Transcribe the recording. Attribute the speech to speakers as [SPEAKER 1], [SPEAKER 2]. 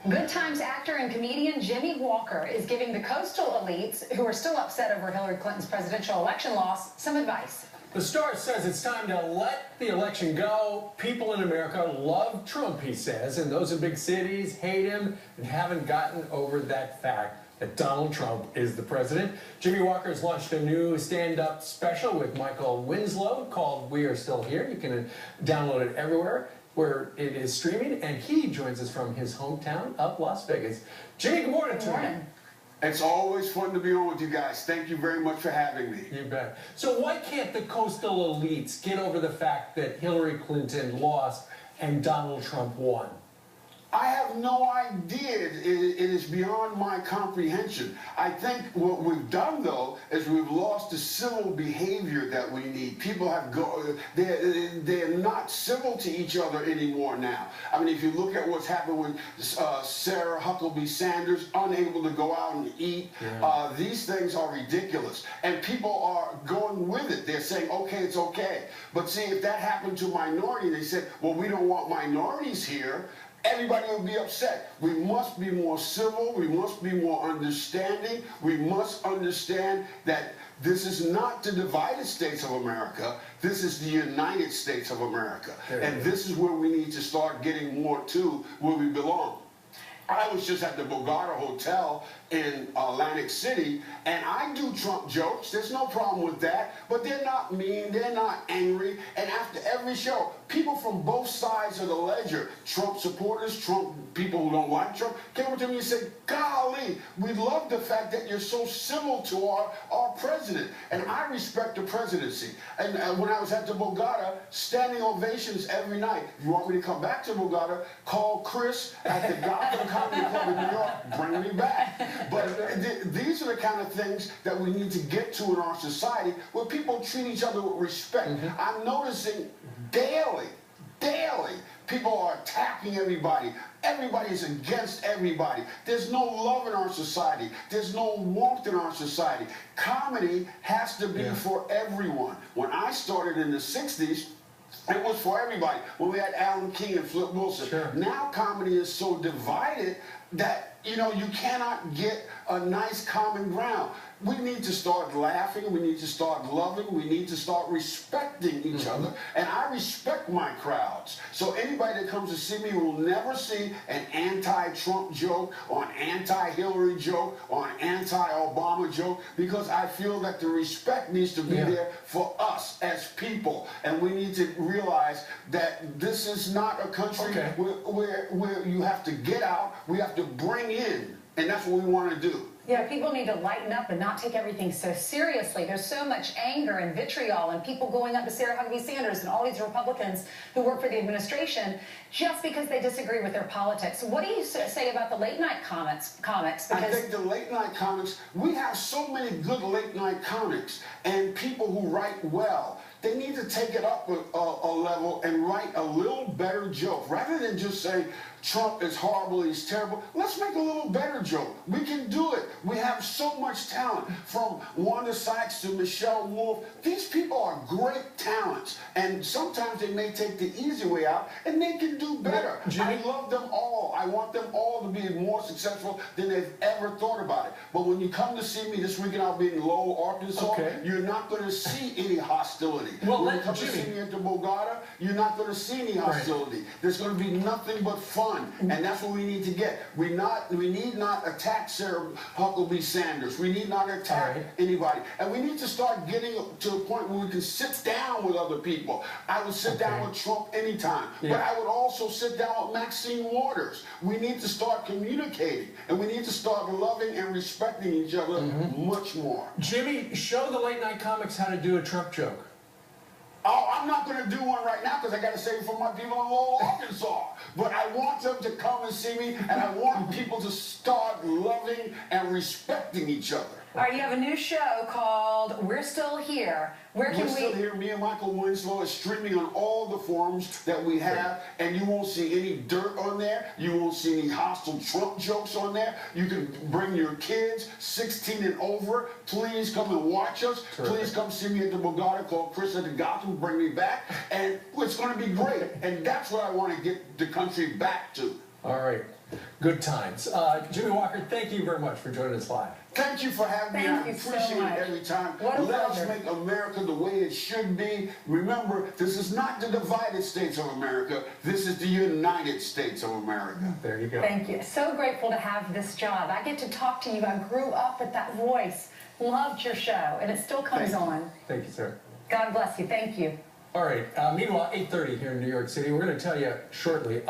[SPEAKER 1] Good Times actor and comedian Jimmie Walker is giving the coastal elites, who are still upset over Hillary Clinton's presidential election loss, some advice.
[SPEAKER 2] The star says it's time to let the election go. People in America love Trump, he says, and those in big cities hate him and haven't gotten over that fact that Donald Trump is the president. Jimmie Walker has launched a new stand-up special with Michael Winslow called We Are Still Here. You can download it everywhere where it is streaming, and he joins us from his hometown of Las Vegas. Jimmie, good morning.
[SPEAKER 1] Good morning.
[SPEAKER 3] It's always fun to be on with you guys. Thank you very much for having me.
[SPEAKER 2] You bet. So why can't the coastal elites get over the fact that Hillary Clinton lost and Donald Trump won?
[SPEAKER 3] I have no idea. It is beyond my comprehension. I think what we've done, though, is we've lost the civil behavior that we need. People have they're not civil to each other anymore now. I mean, if you look at what's happened with Sarah Huckabee Sanders, unable to go out and eat, these things are ridiculous. And people are going with it. They're saying, okay, it's okay. But see, if that happened to a minority, they said, well, we don't want minorities here. Everybody will be upset. We must be more civil. We must be more understanding. We must understand that this is not the divided states of America. This is the United States of America. And this is where we need to start getting more to where we belong. I was just at the Borgata Hotel in Atlantic City, and I do Trump jokes. There's no problem with that. But they're not mean. They're not angry. And after every show, people from both sides of the ledger, Trump supporters, Trump people who don't like Trump, came up to me and said, golly, we love the fact that you're so civil to our president. And I respect the presidency. And when I was at the Borgata, standing ovations every night. If you want me to come back to Borgata, call Chris at the Gotham Comedy Club in New York, bring me back. But these are the kind of things that we need to get to in our society where people treat each other with respect. I'm noticing daily, people are attacking everybody. Everybody is against everybody. There's no love in our society. There's no warmth in our society. Comedy has to be for everyone. When I started in the 60s, it was for everybody. When we had Alan King and Flip Wilson. Now comedy is so divided that, you know, you cannot get a nice common ground. We need to start laughing. We need to start loving. We need to start respecting each other. And I respect my crowds. So anybody that comes to see me will never see an anti-Trump joke or an anti-Hillary joke or an anti-Obama joke, because I feel that the respect needs to be there for us as people. And we need to realize that this is not a country where you have to get out. We have to bring in. And that's what we want to do.
[SPEAKER 1] Yeah, people need to lighten up and not take everything so seriously. There's so much anger and vitriol and people going up to Sarah Huckabee Sanders and all these Republicans who work for the administration just because they disagree with their politics. What do you say about the late night comics? Because
[SPEAKER 3] I think the late night comics, we have so many good late night comics and people who write well. They need to take it up a level and write a little better joke. Rather than just saying Trump is horrible, he's terrible, let's make a little better joke. We can do it. We have so much talent. From Wanda Sykes to Michelle Wolf, these people are great talents. And sometimes they may take the easy way out and they can do better. I love them all. I want them all to be more successful than they've ever thought about it. But when you come to see me this weekend, I'll be in Lowell, Arkansas, you're not going to see any hostility.
[SPEAKER 2] Well,
[SPEAKER 3] when you come to see me at the Borgata, you're not going to see any hostility. There's going to be nothing but fun, and that's what we need to get. We need not attack Sarah Huckabee Sanders. We need not attack anybody, and we need to start getting to a point where we can sit down with other people. I would sit down with Trump anytime, but I would also sit down with Maxine Waters. We need to start communicating, and we need to start loving and respecting each other much more.
[SPEAKER 2] Jimmie, show the late night comics how to do a Trump joke.
[SPEAKER 3] Oh, I'm not going to do one right now because I got to save it for my people in Lowell, Arkansas. But I want them to come and see me, and I want people to start loving and respecting each other.
[SPEAKER 1] All right, you have a new show called We're Still Here. Where can
[SPEAKER 3] We're Still Here. Me and Michael Winslow is streaming on all the forums that we have, and you won't see any dirt on there. You won't see any hostile Trump jokes on there. You can bring your kids, 16 and over. Please come and watch us. Please come see me at the Borgata. Call Chris at the Gotham. Bring me back, and it's going to be great. And that's what I want to get the country back to.
[SPEAKER 2] All right. Good times. Jimmie Walker, thank you very much for joining us live.
[SPEAKER 3] Thank you for having me.
[SPEAKER 1] Thank
[SPEAKER 3] I
[SPEAKER 1] you so
[SPEAKER 3] appreciate
[SPEAKER 1] much.
[SPEAKER 3] it every time.
[SPEAKER 1] What a
[SPEAKER 3] Let us
[SPEAKER 1] pleasure.
[SPEAKER 3] make America the way it should be. Remember, this is not the divided states of America. This is the United States of America.
[SPEAKER 2] There you go.
[SPEAKER 1] Thank you. So grateful to have this job. I get to talk to you. I grew up with that voice. Loved your show, and it still comes on.
[SPEAKER 2] Thank you, sir.
[SPEAKER 1] God bless you. Thank you.
[SPEAKER 2] All right. Meanwhile, 8:30 here in New York City. We're going to tell you shortly.